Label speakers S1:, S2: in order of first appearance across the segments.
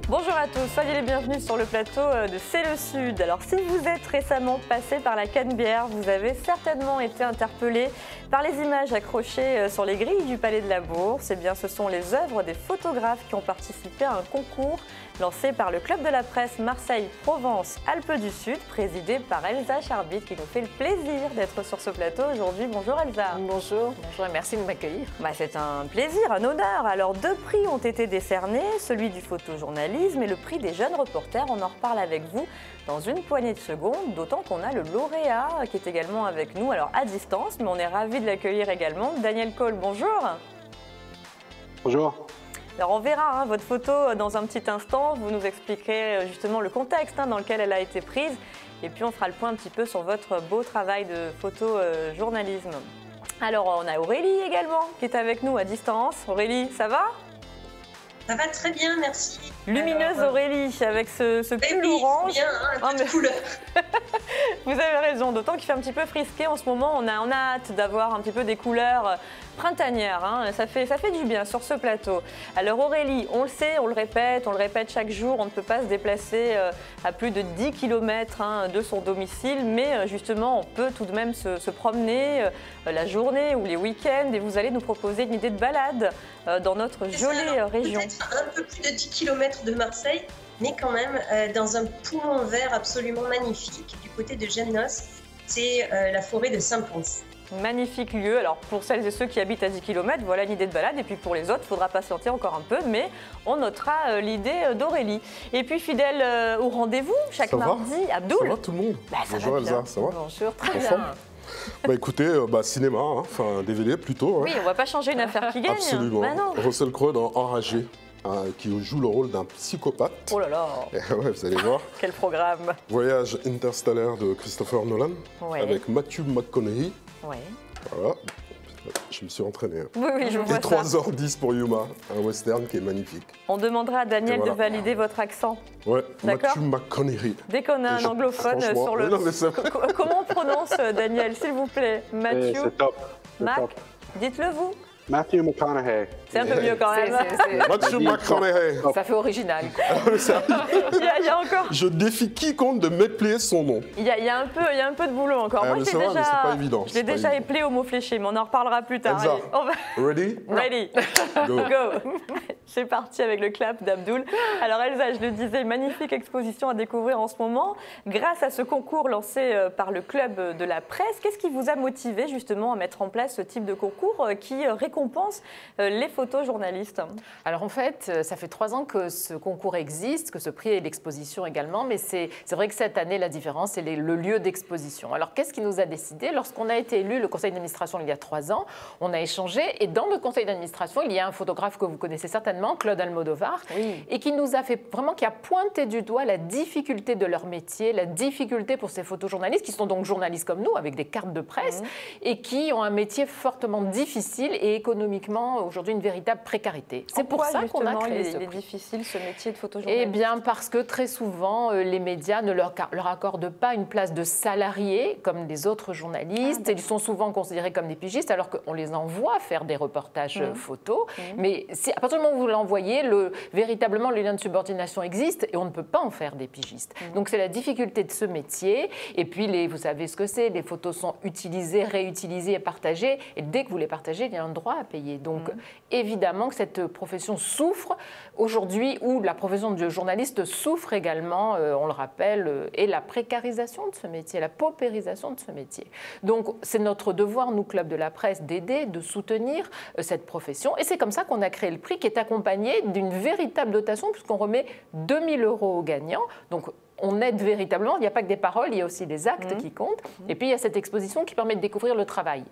S1: Bonjour à tous, soyez les bienvenus sur le plateau de C'est le Sud. Alors si vous êtes récemment passé par la Canebière, vous avez certainement été interpellé par les images accrochées sur les grilles du Palais de la Bourse. Eh bien, ce sont les œuvres des photographes qui ont participé à un concours lancé par le Club de la Presse Marseille-Provence-Alpes du Sud, présidé par Elsa Charbit, qui nous fait le plaisir d'être sur ce plateau aujourd'hui. Bonjour Elsa.
S2: Bonjour, bonjour et merci de m'accueillir.
S1: C'est un plaisir, un honneur. Alors, 2 prix ont été décernés, celui du photojournalisme et le prix des jeunes reporters. On en reparle avec vous dans une poignée de secondes, d'autant qu'on a le lauréat qui est également avec nous, alors à distance, mais on est ravis de l'accueillir également. Daniel Cole, bonjour.
S3: Bonjour.
S1: Alors on verra votre photo dans un petit instant, vous nous expliquerez justement le contexte dans lequel elle a été prise et puis on fera le point un petit peu sur votre beau travail de photojournalisme. Alors on a Aurélie également qui est avec nous à distance. Aurélie, ça va ?
S4: Ça va très bien, merci.
S1: Lumineuse Aurélie avec ce pull orange.
S4: Bien, couleur.
S1: Vous avez raison, d'autant qu'il fait un petit peu frisqué en ce moment. On a hâte d'avoir un petit peu des couleurs printanières. Ça fait du bien sur ce plateau. Alors Aurélie, on le sait, on le répète chaque jour, on ne peut pas se déplacer à plus de 10 km de son domicile, mais justement on peut tout de même se promener la journée ou les week-ends et vous allez nous proposer une idée de balade dans notre jolie région.
S4: Peut-être un peu plus de 10 km de Marseille, mais quand même dans un poumon vert absolument magnifique du côté de Gennos, c'est la forêt de Saint-Pons.
S1: Magnifique lieu. Alors pour celles et ceux qui habitent à 10 km, voilà une idée de balade. Et puis pour les autres, il faudra patienter encore un peu, mais on notera l'idée d'Aurélie. Et puis fidèle au rendez-vous, chaque mardi, Abdoul.
S3: Ça va tout le monde? Bonjour Elsa, ça va?
S1: Bonjour, très bien.
S3: Écoutez, cinéma, enfin DVD plutôt.
S1: Oui, on ne va pas changer une affaire qui gagne.
S3: Absolument. Russell Crowe dans Enragé, qui joue le rôle d'un psychopathe.
S1: Oh là là.
S3: Ouais, vous allez voir.
S1: Quel programme.
S3: Voyage interstellaire de Christopher Nolan, avec Matthew McConaughey.
S1: Oui.
S3: Voilà, je me suis entraîné.
S1: Oui, je vois
S3: et 3h10 pour Yuma, un western qui est magnifique.
S1: On demandera à Daniel de valider votre accent.
S3: Ouais, Matthew McConaughey.
S1: Dès qu'on a un anglophone sur le... Comment on prononce, Daniel, s'il vous plaît? Matthew.
S3: C'est top.
S1: Dites-le vous.
S3: Matthew McConaughey.
S1: C'est un peu mieux quand même.
S3: Matthew McConaughey.
S2: Ça fait original.
S1: Il y a encore...
S3: Je défie quiconque de m'épeler son nom.
S1: Il y a un peu de boulot encore. Moi,
S3: c'est pas évident.
S1: Je l'ai déjà éplé au mot fléché, mais on en reparlera plus tard.
S3: Elsa, ready?
S1: Ready. Go. C'est parti avec le clap d'Abdoul. Alors Elsa, je le disais, magnifique exposition à découvrir en ce moment. Grâce à ce concours lancé par le Club de la Presse, qu'est-ce qui vous a motivé justement à mettre en place ce type de concours qui récompense les photojournalistes?
S2: Alors en fait, ça fait 3 ans que ce concours existe, que ce prix et l'exposition également, mais c'est vrai que cette année, la différence, c'est le lieu d'exposition. Alors qu'est-ce qui nous a décidé? Lorsqu'on a été élu le conseil d'administration il y a 3 ans, on a échangé et dans le conseil d'administration, il y a un photographe que vous connaissez certainement, Claude Almodovar, et qui nous a fait vraiment, qui a pointé du doigt la difficulté de leur métier, la difficulté pour ces photojournalistes, qui sont donc journalistes comme nous, avec des cartes de presse, et qui ont un métier fortement difficile et économiquement aujourd'hui une véritable précarité. C'est pour ça qu'on a créé ce prix.
S1: Il est difficile ce métier de photojournaliste?
S2: Eh bien parce que très souvent les médias ne leur accordent pas une place de salarié comme les autres journalistes. Ils sont souvent considérés comme des pigistes alors qu'on les envoie faire des reportages photos. Mais à partir du moment où vous l'envoyez, véritablement le lien de subordination existe et on ne peut pas en faire des pigistes. Donc c'est la difficulté de ce métier. Et puis vous savez ce que c'est, les photos sont utilisées, réutilisées et partagées. Et dès que vous les partagez, il y a un droit à payer. Donc évidemment que cette profession souffre aujourd'hui, ou la profession de journaliste souffre également, on le rappelle, et la précarisation de ce métier, la paupérisation de ce métier. Donc c'est notre devoir, nous, Club de la Presse, d'aider, de soutenir cette profession. Et c'est comme ça qu'on a créé le prix qui est accompagné d'une véritable dotation puisqu'on remet 2 000 € aux gagnants. Donc on aide véritablement, il n'y a pas que des paroles, il y a aussi des actes qui comptent. Et puis il y a cette exposition qui permet de découvrir le travail.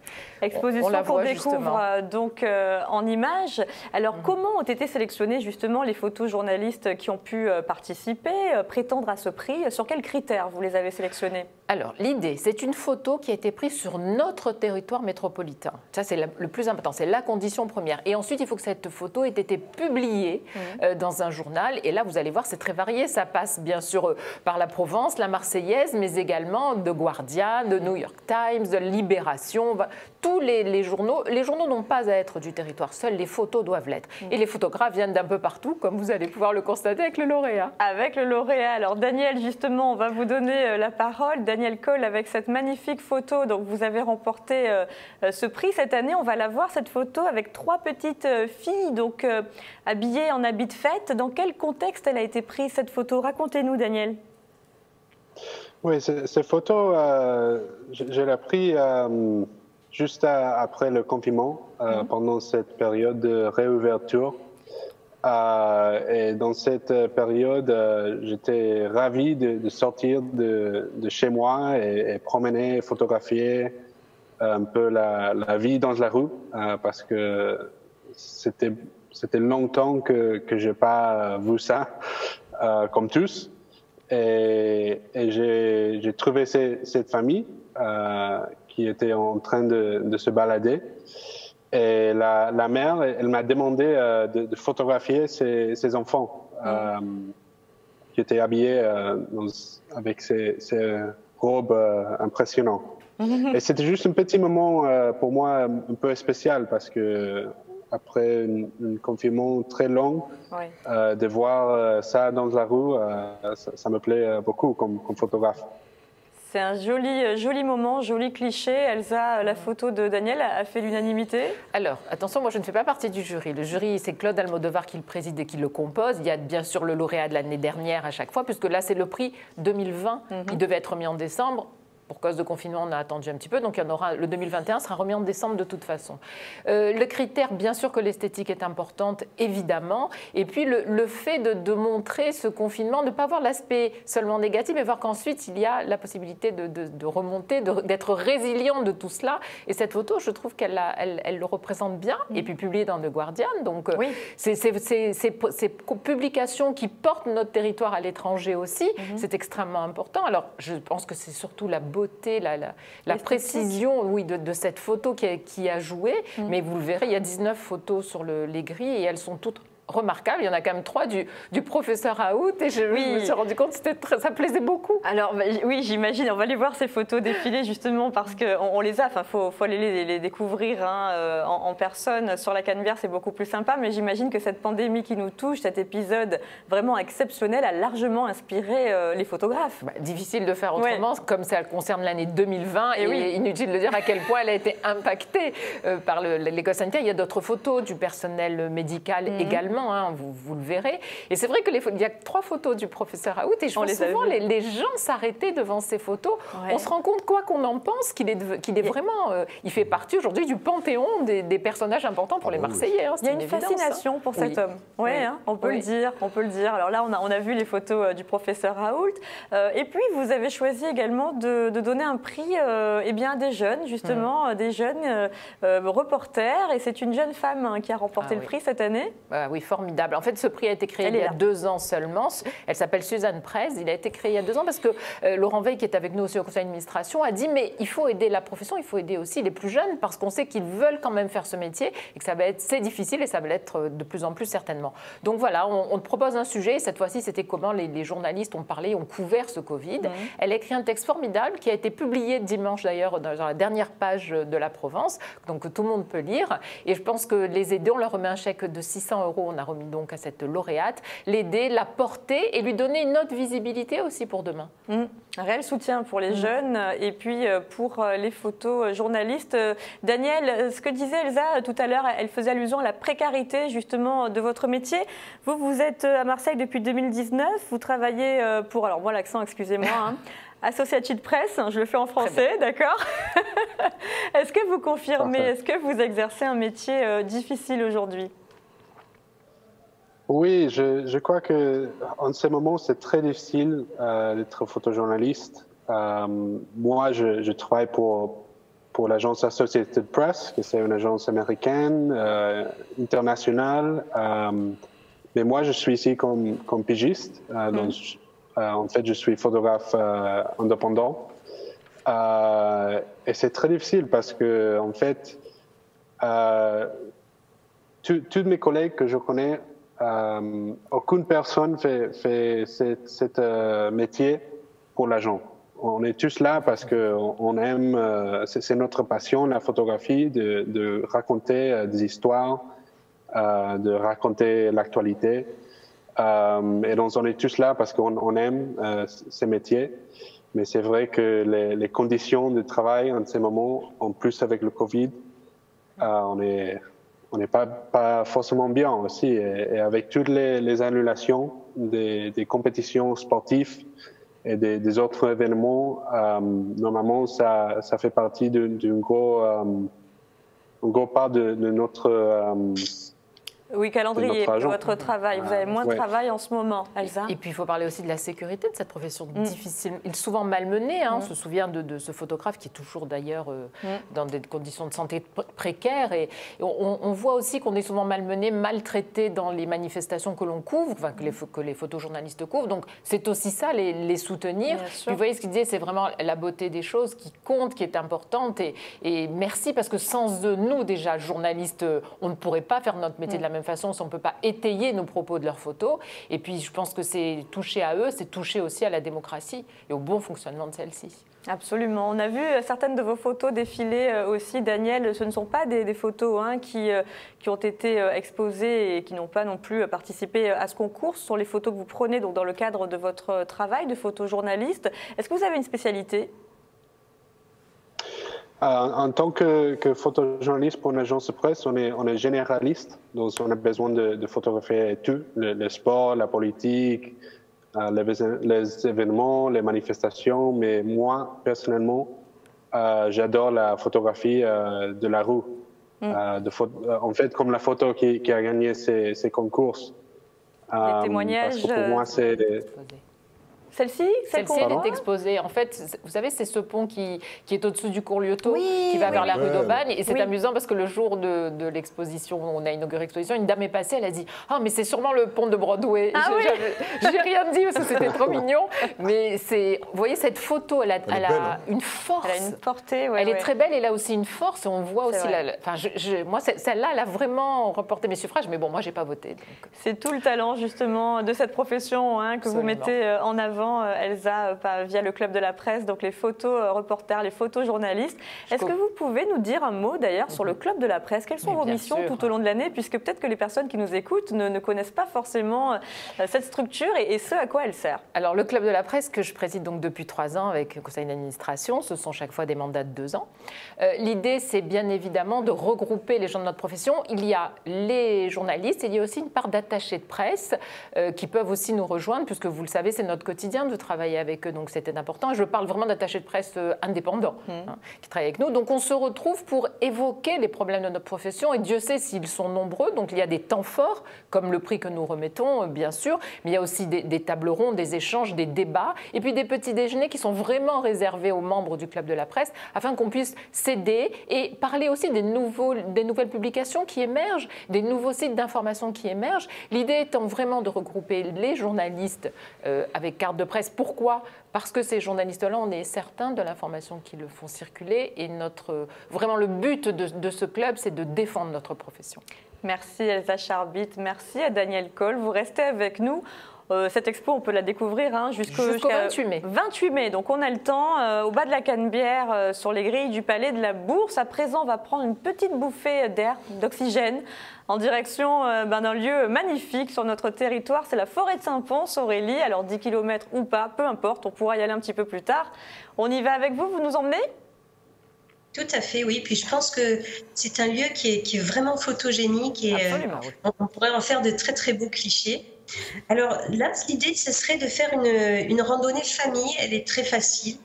S1: Exposition qu'on découvre donc en images. Alors comment ont été sélectionnés justement les photojournalistes qui ont pu participer, prétendre à ce prix? Sur quels critères vous les avez sélectionnés?
S2: Alors l'idée, c'est une photo qui a été prise sur notre territoire métropolitain. Ça c'est le plus important, c'est la condition première. Et ensuite il faut que cette photo ait été publiée dans un journal. Et là vous allez voir, c'est très varié, ça passe bien sûr par la Provence, la Marseillaise, mais également de Guardian, de New York Times, de Libération. Tous les journaux n'ont pas à être du territoire seul, les photos doivent l'être. Et les photographes viennent d'un peu partout, comme vous allez pouvoir le constater avec le lauréat.
S1: Avec le lauréat. Alors Daniel, justement, on va vous donner la parole. Daniel Cole, avec cette magnifique photo, donc vous avez remporté ce prix cette année. On va la voir, cette photo, avec 3 petites filles, donc habillées en habit de fête. Dans quel contexte elle a été prise, cette photo? Racontez-nous, Daniel.
S5: Oui, cette photo, je l'ai prise juste après le confinement, pendant cette période de réouverture. Et dans cette période, j'étais ravi de sortir de chez moi et promener, photographier un peu la vie dans la rue, parce que c'était longtemps que je n'ai pas vu ça, comme tous. Et j'ai trouvé cette famille qui était en train de se balader. Et la mère, elle m'a demandé de photographier ses enfants, qui étaient habillés avec ces robes impressionnantes. Et c'était juste un petit moment pour moi un peu spécial, parce que après un confinement très long, de voir ça dans la rue, ça me plaît beaucoup comme photographe.
S1: C'est un joli moment, joli cliché. Elsa, la photo de Daniel a fait l'unanimité.
S2: Alors, attention, moi je ne fais pas partie du jury. Le jury, c'est Claude Almodovar qui le préside et qui le compose. Il y a bien sûr le lauréat de l'année dernière à chaque fois, puisque là c'est le prix 2020 qui devait être remis en décembre. Pour cause de confinement, on a attendu un petit peu, donc il y en aura, le 2021 sera remis en décembre de toute façon. Le critère, bien sûr que l'esthétique est importante, évidemment, et puis le fait de montrer ce confinement, de ne pas voir l'aspect seulement négatif, mais voir qu'ensuite il y a la possibilité de remonter, d'être résilient de tout cela. Et cette photo, je trouve qu'elle le représente bien, et puis publiée dans The Guardian, donc ces publications qui portent notre territoire à l'étranger aussi, c'est extrêmement important. Alors, je pense que c'est surtout la beauté, la précision de cette photo qui a joué. Mais vous le verrez, il y a 19 photos sur les grilles et elles sont toutes remarquable. Il y en a quand même 3 du professeur Raoult et je me suis rendu compte que ça plaisait beaucoup.
S1: Alors oui, j'imagine. On va aller voir ces photos défiler justement parce qu'on les a. Enfin, faut aller les découvrir en personne sur la Canebière, c'est beaucoup plus sympa. Mais j'imagine que cette pandémie qui nous touche, cet épisode vraiment exceptionnel, a largement inspiré les photographes.
S2: Difficile de faire autrement, comme ça concerne l'année 2020. Et il est inutile de dire à quel point elle a été impactée par l'école sanitaire. Il y a d'autres photos du personnel médical également. Vous le verrez. Et c'est vrai qu'il y a 3 photos du professeur Raoult et je vois souvent les gens s'arrêter devant ces photos. On se rend compte, quoi qu'on en pense, qu'il est vraiment... il fait partie aujourd'hui du panthéon des personnages importants pour les Marseillais.
S1: Il y a une fascination pour cet homme. On peut le dire. Alors là, on a vu les photos du professeur Raoult. Et puis, vous avez choisi également de donner un prix à des jeunes, justement, des jeunes reporters. Et c'est une jeune femme qui a remporté le prix cette année.
S2: Oui, formidable. En fait, ce prix a été créé il y a 2 ans seulement. Elle s'appelle Suzanne Prez. Il a été créé il y a 2 ans parce que Laurent Veil, qui est avec nous aussi au conseil d'administration, a dit mais il faut aider la profession, il faut aider aussi les plus jeunes parce qu'on sait qu'ils veulent quand même faire ce métier et que c'est difficile et ça va l'être de plus en plus certainement. Donc voilà, on te propose un sujet. Cette fois-ci, c'était comment les journalistes ont parlé, ont couvert ce Covid. Elle a écrit un texte formidable qui a été publié dimanche d'ailleurs dans la dernière page de la Provence, donc tout le monde peut lire. Et je pense que les aider, on leur remet un chèque de 600 €. On a remis donc à cette lauréate, l'aider, la porter et lui donner une autre visibilité aussi pour demain.
S1: Un réel soutien pour les jeunes et puis pour les photojournalistes. Daniel, ce que disait Elsa tout à l'heure, elle faisait allusion à la précarité justement de votre métier. Vous êtes à Marseille depuis 2019, vous travaillez pour, alors moi l'accent, excusez-moi, Associated Press, je le fais en français, d'accord. Est-ce que vous confirmez, est-ce que vous exercez un métier difficile aujourd'hui ?
S5: Oui, je crois qu'en ce moment, c'est très difficile d'être photojournaliste. Moi, je travaille pour l'agence Associated Press, qui c'est une agence américaine, internationale. Mais moi, je suis ici comme pigiste. Donc, en fait, je suis photographe indépendant. Et c'est très difficile parce que, en fait, tous mes collègues que je connais aucune personne fait cet métier pour l'argent. On est tous là parce qu'on aime, c'est notre passion, la photographie, de raconter des histoires, de raconter l'actualité. Et donc on est tous là parce qu'on aime ces métiers. Mais c'est vrai que les conditions de travail en ces moments, en plus avec le Covid, on n'est pas forcément bien aussi. Et avec toutes les annulations des compétitions sportives et des autres événements, normalement, ça fait partie d'une grosse part de notre...
S1: Oui, calendrier, de votre travail. Vous avez moins de travail en ce moment, Elsa.
S2: Et puis, il faut parler aussi de la sécurité de cette profession difficile, souvent malmenée. On se souvient de ce photographe qui est toujours d'ailleurs dans des conditions de santé précaires. Et on voit aussi qu'on est souvent malmené, maltraité dans les manifestations que l'on couvre, enfin, que les photojournalistes couvrent. Donc, c'est aussi ça, les soutenir. Puis, vous voyez ce qu'il disait, c'est vraiment la beauté des choses qui compte, qui est importante. Et merci, parce que sans nous, déjà, journalistes, on ne pourrait pas faire notre métier de la même façon si on ne peut pas étayer nos propos de leurs photos. Et puis, je pense que c'est touché à eux, c'est touché aussi à la démocratie et au bon fonctionnement de celle-ci.
S1: Absolument. On a vu certaines de vos photos défiler aussi, Daniel. Ce ne sont pas des photos qui ont été exposées et qui n'ont pas non plus participé à ce concours. Ce sont les photos que vous prenez donc, dans le cadre de votre travail de photojournaliste. Est-ce que vous avez une spécialité ?
S5: En tant que photojournaliste pour une agence de presse, on est généraliste, donc on a besoin de photographier tout, le sport, la politique, les événements, les manifestations. Mais moi, personnellement, j'adore la photographie de la rue. En fait, comme la photo qui a gagné ces concours.
S1: Les témoignages.
S5: Parce que pour moi, c'est...
S1: Celle-ci,
S2: elle est exposée. En fait, vous savez, c'est ce pont qui est au-dessus du cours Liotto, qui va vers la rue d'Aubagne. Et c'est amusant parce que le jour de l'exposition, on a inauguré l'exposition, une dame est passée, elle a dit « Ah, mais c'est sûrement le pont de Broadway ». J'ai rien dit parce que c'était trop mignon. Mais vous voyez, cette photo, elle a une force.
S1: Elle a une portée.
S2: Elle est très belle, elle a aussi une force. Et on voit aussi... moi, celle-là, elle a vraiment remporté mes suffrages. Mais bon, moi, je n'ai pas voté. C'est
S1: tout le talent, justement, de cette profession que vous mettez en avant. Elsa, via le Club de la Presse, donc les photos reporters, les photos journalistes. Est-ce que vous pouvez nous dire un mot d'ailleurs sur le Club de la Presse? Quelles sont vos missions tout au long de l'année? Puisque peut-être que les personnes qui nous écoutent ne connaissent pas forcément cette structure et ce à quoi elle sert.
S2: Alors le Club de la Presse que je préside donc depuis 3 ans avec le conseil d'administration, ce sont chaque fois des mandats de 2 ans. L'idée, c'est bien évidemment de regrouper les gens de notre profession. Il y a les journalistes, il y a aussi une part d'attachés de presse qui peuvent aussi nous rejoindre, puisque vous le savez, c'est notre quotidien de travailler avec eux, donc c'était important. Et je parle vraiment d'attachés de presse indépendants qui travaillent avec nous. Donc on se retrouve pour évoquer les problèmes de notre profession et Dieu sait s'ils sont nombreux. Donc il y a des temps forts, comme le prix que nous remettons, bien sûr, mais il y a aussi des tables rondes, des échanges, des débats, et puis des petits déjeuners qui sont vraiment réservés aux membres du Club de la Presse, afin qu'on puisse s'aider et parler aussi des nouvelles publications qui émergent, des nouveaux sites d'information qui émergent. L'idée étant vraiment de regrouper les journalistes avec carte de presse. Pourquoi? Parce que ces journalistes-là, on est certains de l'information qu'ils le font circuler et vraiment le but de ce club, c'est de défendre notre profession.
S1: Merci Elsa Charbit, merci à Daniel Coll. Vous restez avec nous. Cette expo, on peut la découvrir jusqu'au
S2: 28 mai.
S1: 28 mai, donc on a le temps. Au bas de la Canebière, sur les grilles du Palais de la Bourse. À présent, on va prendre une petite bouffée d'air, d'oxygène, en direction d'un lieu magnifique sur notre territoire. C'est la forêt de Saint-Pons, Aurélie. Alors 10 km ou pas, peu importe, on pourra y aller un petit peu plus tard. On y va avec vous, vous nous emmenez ?
S4: Tout à fait, oui. Puis je pense que c'est un lieu qui est vraiment photogénique et on pourrait en faire de très très beaux clichés. Alors là, l'idée, ce serait de faire une randonnée famille. Elle est très facile.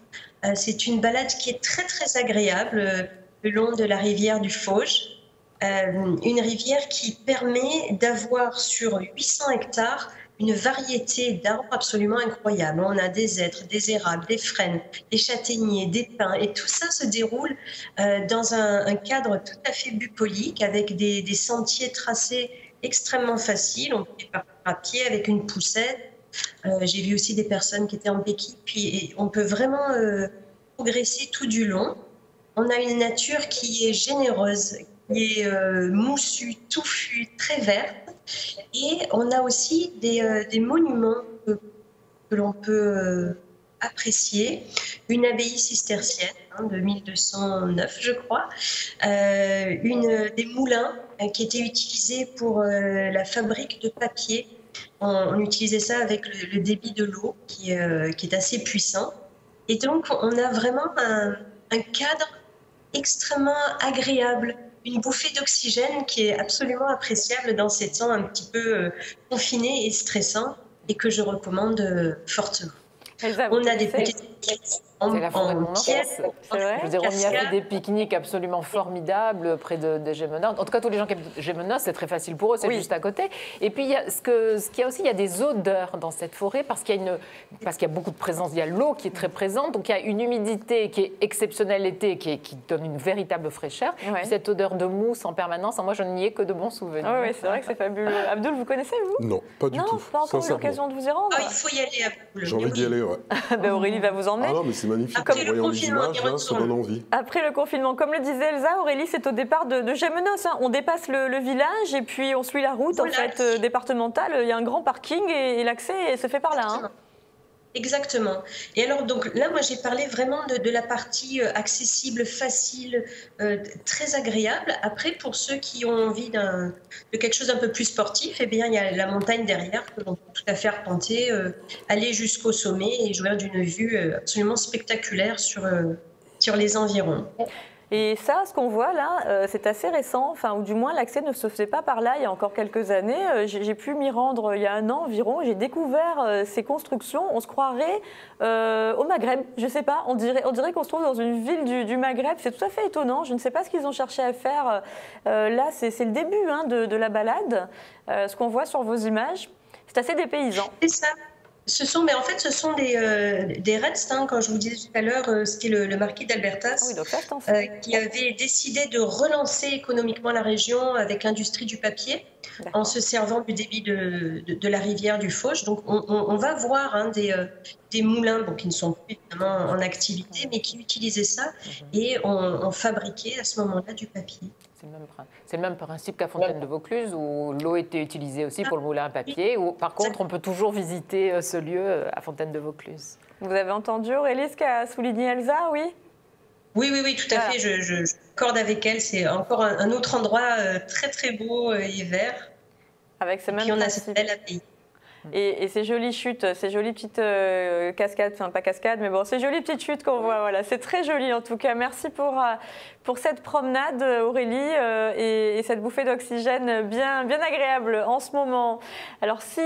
S4: C'est une balade qui est très très agréable le long de la rivière du Fauge. Une rivière qui permet d'avoir sur 800 hectares une variété d'arbres absolument incroyable. On a des hêtres, des érables, des frênes, des châtaigniers, des pins, et tout ça se déroule dans un cadre tout à fait bucolique, avec des sentiers tracés extrêmement faciles. On peut partir à pied avec une poussette. J'ai vu aussi des personnes qui étaient en béquille, puis on peut vraiment progresser tout du long. On a une nature qui est généreuse, qui est moussue, touffue, très verte. Et on a aussi des monuments que l'on peut apprécier. Une abbaye cistercienne de 1209, je crois. Des moulins qui étaient utilisés pour la fabrique de papier. On utilisait ça avec le débit de l'eau qui est assez puissant. Et donc, on a vraiment un cadre extrêmement agréable, une bouffée d'oxygène qui est absolument appréciable dans ces temps un petit peu confinés et stressants et que je recommande fortement.
S1: Elsa,
S4: on a des petites
S2: C'est la forêt de mon enfance. Je veux dire, on y a fait des pique-niques absolument formidables près de Gémenos. En tout cas, tous les gens qui habitent Gémenos, c'est très facile pour eux, c'est juste à côté. Et puis, ce qu'il y a aussi, il y a des odeurs dans cette forêt parce qu'il y a beaucoup de présence. Il y a l'eau qui est très présente, donc il y a une humidité qui est exceptionnelle l'été, qui donne une véritable fraîcheur. Ouais. Puis cette odeur de mousse en permanence, moi, je n'y ai que de bons souvenirs.
S1: Oui, c'est vrai que c'est fabuleux. Abdoul, vous connaissez, vous?
S3: Non, pas du tout.
S1: Non, pas encore eu l'occasion de vous y rendre.
S4: Il faut y aller, Abdoul.
S3: J'ai envie d'y aller, ouais.
S1: Aurélie va vous emmener.
S3: Ah non, mais c'est magnifique.
S4: Après
S3: en voyant les images, là, ça donne envie.
S1: Après le confinement, comme le disait Elsa, Aurélie, c'est au départ de Gémenos. Hein. On dépasse le village et puis on suit la route départementale. Il y a un grand parking et l'accès se fait par là. Hein.
S4: Exactement. Et alors, donc là, moi, j'ai parlé vraiment de la partie accessible, facile, très agréable. Après, pour ceux qui ont envie de quelque chose d'un peu plus sportif, eh bien, il y a la montagne derrière que l'on peut tout à fait arpenter, aller jusqu'au sommet et jouir d'une vue absolument spectaculaire sur les environs.
S1: Et ça, ce qu'on voit là, c'est assez récent, ou du moins l'accès ne se faisait pas par là il y a encore quelques années. J'ai pu m'y rendre il y a un an environ. J'ai découvert ces constructions. On se croirait au Maghreb, je ne sais pas. On dirait qu'on se trouve dans une ville du Maghreb. C'est tout à fait étonnant. Je ne sais pas ce qu'ils ont cherché à faire. Là, c'est le début de la balade. Ce qu'on voit sur vos images, c'est assez dépaysant.
S4: C'est ça. Ce sont des Reds, quand je vous disais tout à l'heure, c'était le marquis d'Albertas qui avait décidé de relancer économiquement la région avec l'industrie du papier en se servant du débit de la rivière du Fauche. Donc on va voir des moulins qui ne sont plus évidemment en activité, mais qui utilisaient ça et on fabriquait à ce moment-là du papier.
S2: C'est le même principe qu'à Fontaine de Vaucluse, où l'eau était utilisée aussi pour le moulin à papier. Où, par contre, on peut toujours visiter ce lieu à Fontaine de Vaucluse.
S1: Vous avez entendu Aurélie ce qu'a souligné Elsa, oui?
S4: Oui, tout à fait. Je accorde avec elle. C'est encore un autre endroit très, très beau et vert.
S1: Avec ce même
S4: principe. Puis on a cette belle abbaye.
S1: Et ces jolies chutes, ces jolies petites cascades, pas cascades, mais bon, ces jolies petites chutes qu'on voit, voilà, c'est très joli en tout cas. Merci pour cette promenade, Aurélie, et cette bouffée d'oxygène bien agréable en ce moment. Alors si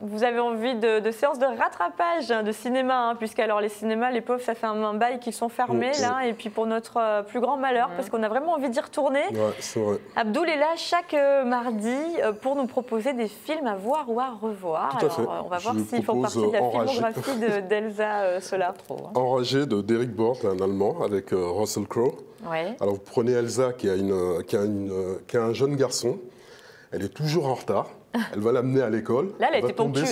S1: vous avez envie de séances de rattrapage de cinéma, puisqu'alors les cinémas, les pauvres, ça fait un bail qu'ils sont fermés, là, et puis pour notre plus grand malheur, parce qu'on a vraiment envie d'y retourner.
S3: Ouais, c'est vrai.
S1: Abdoul est là chaque mardi pour nous proposer des films à voir ou à revoir.
S3: Tout à fait.
S1: On va voir s'ils font partie de la filmographie d'Elsa cela.
S3: Enragé de Derek Bort, un Allemand, avec Russell Crowe.
S1: Ouais.
S3: Alors vous prenez Elsa qui a un jeune garçon. Elle est toujours en retard. Elle va l'amener à l'école.
S1: Là, elle a été ponctuelle.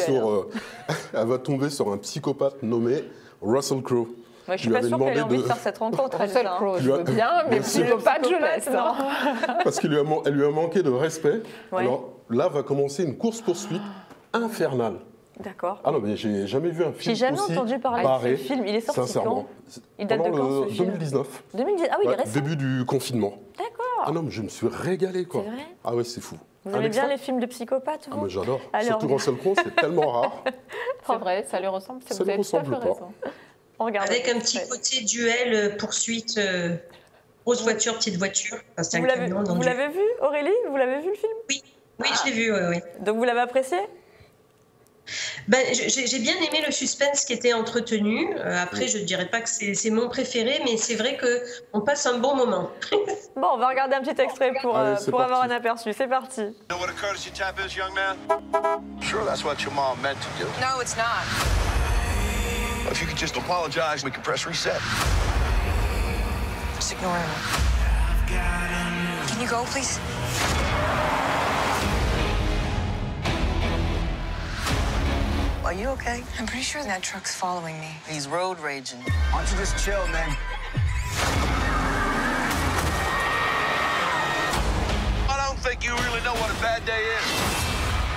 S3: Elle va tomber sur un psychopathe nommé Russell Crowe.
S1: Moi, je suis pas sûre qu'elle ait envie de faire cette rencontre.
S2: Russell Crowe, je veux bien, mais psychopathe, je laisse.
S3: Parce qu'elle lui a manqué de respect. Ouais. Alors là, va commencer une course-poursuite infernale.
S1: D'accord.
S3: Ah non, mais j'ai jamais vu un film.
S1: J'ai jamais entendu parler de ce film. Il est sorti
S3: sincèrement.
S1: Quand il date de quand, ce film
S3: 2019.
S1: 2010. Ah oui, il est récent.
S3: Début du confinement.
S1: D'accord.
S3: Ah non, mais je me suis régalé, quoi.
S1: C'est vrai?
S3: Ah ouais, c'est fou.
S1: Vous aimez bien les films de psychopathes, vous?
S3: Ah, mais j'adore. Surtout Russell Crowe, c'est tellement rare.
S2: C'est vrai, ça lui ressemble.
S3: Ça lui ressemble pas.
S4: Avec un petit côté duel, poursuite, grosse voiture, petite voiture. Enfin,
S1: vous l'avez vu, Aurélie? Vous l'avez vu, le film?
S4: Oui, je l'ai vu, oui.
S1: Donc vous l'avez apprécié?
S4: J'ai bien aimé le suspense qui était entretenu. Après, je ne dirais pas que c'est mon préféré, mais c'est vrai qu'on passe un bon moment.
S1: Bon, on va regarder un petit extrait pour avoir un aperçu. C'est parti.
S6: You know what a courtesy tap is, young man? Sure, that's what your mom meant to do.
S7: No, it's not.
S6: Well, if you could just apologize, we can press reset.
S7: Just ignore him. Can you go, please? Are you okay? I'm pretty sure that truck's following me.
S8: He's road raging.
S6: Why don't you just chill, man? like you really know what a bad day is.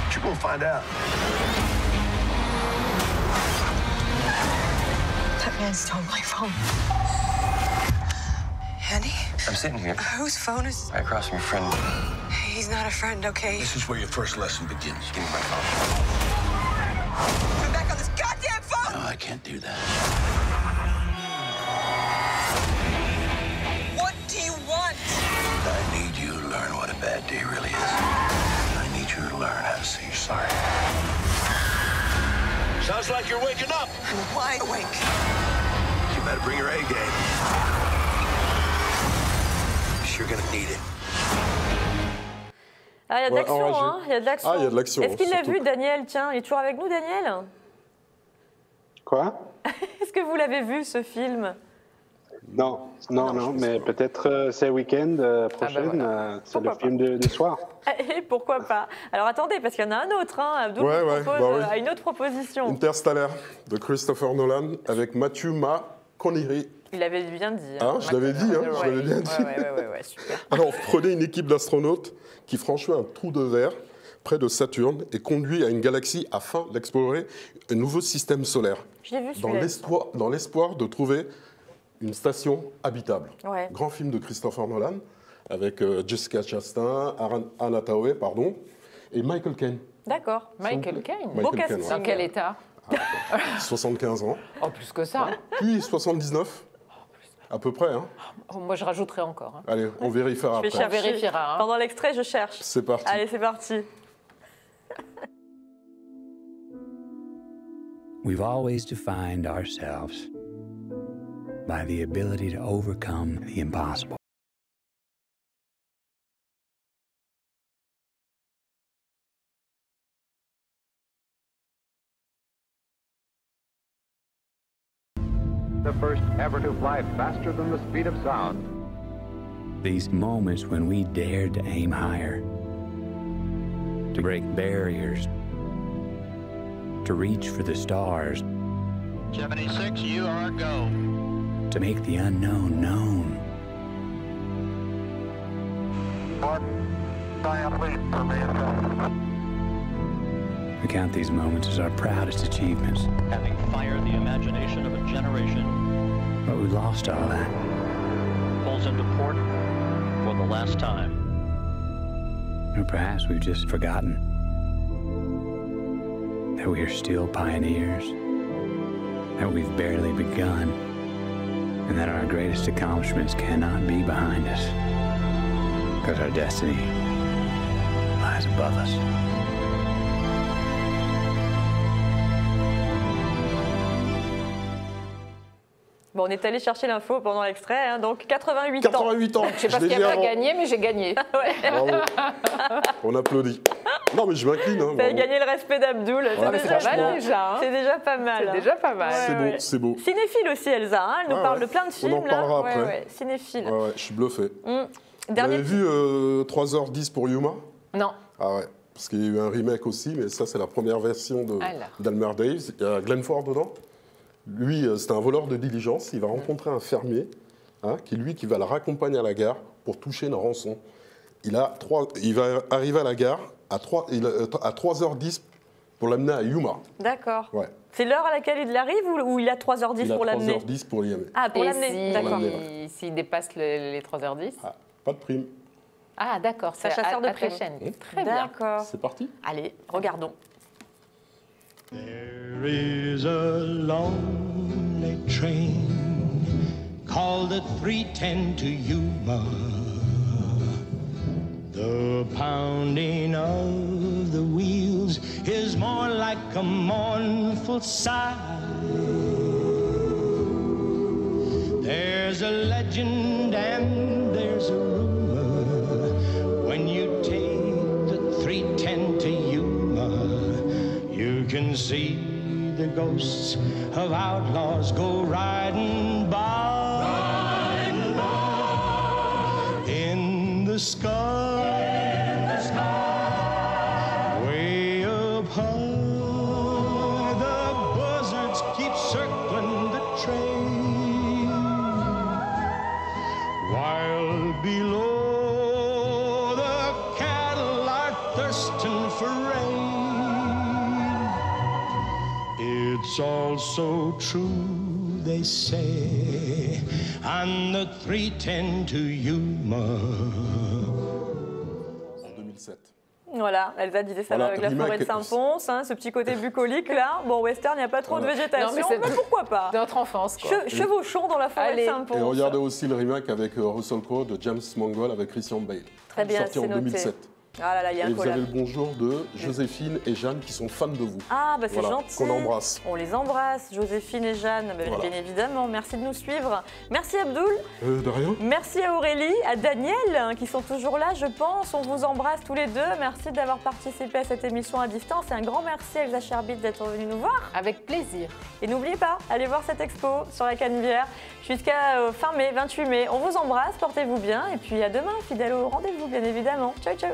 S6: But you're gonna find out.
S7: That man stole my phone. Andy?
S8: I'm sitting here.
S7: Whose phone is...
S8: Right across from your friend.
S7: He's not a friend, okay?
S6: This is where your first lesson begins.
S8: Give me my phone.
S7: Put back on this goddamn phone!
S6: No, I can't do that.
S7: What do you want?
S6: I need you to learn what a bad day really is. I need you to learn how to say you're sorry. Sounds like you're waking up.
S7: I'm wide awake.
S6: You better bring your A game. You're gonna need it.
S1: Ah, il y a de l'action, hein. Il y a de l'action.
S3: Ah, il y a de l'action.
S1: Est-ce qu'il l'a
S3: surtout.
S1: vu, Daniel? Tiens, il est toujours avec nous, Daniel?
S5: Quoi?
S1: Est-ce que vous l'avez vu, ce film?
S5: Non, mais peut-être ce week-end prochain,
S2: voilà.
S5: c'est le film du soir.
S1: Et pourquoi pas? Alors attendez, parce qu'il y en a un autre. Hein. Abdou
S3: Ouais,
S1: nous propose
S3: oui.
S1: une autre proposition.
S3: Interstellar de Christopher Nolan avec Matthew McConaughey.
S1: Il avait bien dit.
S3: Hein, je l'avais dit, hein, je l'avais bien dit.
S1: Ouais, super.
S3: Alors, prenez une équipe d'astronautes qui franchit un trou de verre près de Saturne et conduit à une galaxie afin d'explorer un nouveau système solaire.
S1: J'ai vu
S3: Dans
S1: celui-là.
S3: l'espoir de trouver une station habitable.
S1: Ouais.
S3: Grand film de Christopher Nolan avec Jessica Chastain, Anna Thaoué, et Michael Caine.
S1: D'accord.
S2: Michael Caine.
S3: Michael
S1: Beau
S3: Caine,
S1: casting.
S2: Dans quel état?
S3: 75 ans,
S2: Oh, plus que ça.
S3: puis 79, à peu près. Hein.
S2: Oh, moi, je rajouterai encore. Hein.
S3: Allez, on vérifiera
S1: Je vais
S3: après.
S1: chercher.
S2: On vérifiera, hein.
S1: Pendant l'extrait, je cherche.
S3: C'est parti.
S1: Allez, c'est parti.
S9: We've always defined ourselves by the ability to overcome the impossible.
S10: The first ever to fly faster than the speed of sound.
S9: These moments when we dared to aim higher, to break barriers, to reach for the stars,
S6: 76, you are go.
S9: to make the unknown known. We count these moments as our proudest achievements,
S11: Having fired the imagination of a generation,
S9: but we lost all that.
S11: pulls into port for the last time.
S9: Or perhaps we've just forgotten that we are still pioneers, that we've barely begun, and that our greatest accomplishments cannot be behind us, because our destiny lies above us.
S1: Bon, on est allé chercher l'info pendant l'extrait, hein, donc 88 ans.
S3: 88 ans.
S2: Je sais pas ce
S3: l'ai
S2: qu'il
S3: dit
S2: n'y a pas
S3: avant.
S2: gagné, mais j'ai gagné.
S3: Bravo. On applaudit. Non, mais je m'incline. Hein,
S1: Vous avez
S3: bravo.
S1: gagné le respect d'Abdoul.
S3: Ouais,
S2: c'est pas mal déjà, hein.
S1: C'est déjà pas mal.
S2: C'est déjà pas mal.
S3: C'est
S1: Ouais,
S3: beau, c'est beau.
S1: Cinéphile aussi, Elsa. Hein, elle nous
S3: Ouais,
S1: parle
S3: ouais.
S1: de plein de films.
S3: On en parlera
S1: là.
S3: après.
S1: Ouais, cinéphile.
S3: Ouais, je suis bluffé. Vous
S1: Dernier
S3: avez vu 3h10 pour Yuma?
S2: Non.
S3: Ah ouais, parce qu'il y a eu un remake aussi, mais ça, c'est la première version d'Elmer Daves. Il y a Glenn Ford dedans. Lui, c'est un voleur de diligence. Il va rencontrer un fermier qui va le raccompagner à la gare pour toucher une rançon. Il va arriver à la gare à 3h10 pour l'amener à Yuma.
S1: D'accord.
S3: Ouais.
S1: C'est l'heure à laquelle il arrive ou il a 3h10 pour l'amener?
S3: Il a 3h10 pour l'y amener.
S1: Ah, pour
S2: Et
S1: l'amener, d'accord.
S2: s'il dépasse les 3h10?
S3: Ah, pas de prime.
S2: Ah, d'accord,
S1: C'est un chasseur de
S2: à ta
S1: primes.
S2: chaîne. Très bien.
S1: D'accord.
S3: C'est parti.
S1: Allez, regardons.
S12: There is a lonely train called the 310 to Yuma. The pounding of the wheels is more like a mournful sigh. There's a legend and there's a rumor. When you take the 310 to Yuma, you can see the ghosts of outlaws go riding by. Riding by. In the sky. Way up high, the buzzards keep circling the train, while below the cattle Western foray. It's all so true, they say, and the 310 to Yuma.
S3: En 2007.
S1: Voilà, Elsa disait ça avec la forêt de Saint-Pons, hein, ce petit côté bucolique là. Bon, western, il n'y a pas trop de végétation, mais pourquoi pas?
S2: Notre enfance, quoi.
S1: Chevauchons dans la forêt de Saint-Pons.
S3: Et regardez aussi le remake avec Russell Crowe de James Mangold avec Christian Bale.
S1: Très bien,
S3: sorti en 2007.
S1: Ah là là, il y a un
S3: et vous
S1: collab.
S3: avez le bonjour de Joséphine et Jeanne qui sont fans de vous.
S1: Ah, bah c'est gentil.
S3: Qu'on embrasse.
S1: On les embrasse, Joséphine et Jeanne, bien évidemment. Merci de nous suivre. Merci Abdoul.
S3: De rien.
S1: Merci à Aurélie, à Daniel, hein, qui sont toujours là, je pense. On vous embrasse tous les deux. Merci d'avoir participé à cette émission à distance. Et un grand merci à Elsa Sherbit d'être venue nous voir.
S2: Avec plaisir.
S1: Et n'oubliez pas, allez voir cette expo sur la Canebière jusqu'à fin mai, 28 mai. On vous embrasse, portez-vous bien. Et puis à demain, fidèle au rendez-vous, bien évidemment. Ciao, ciao.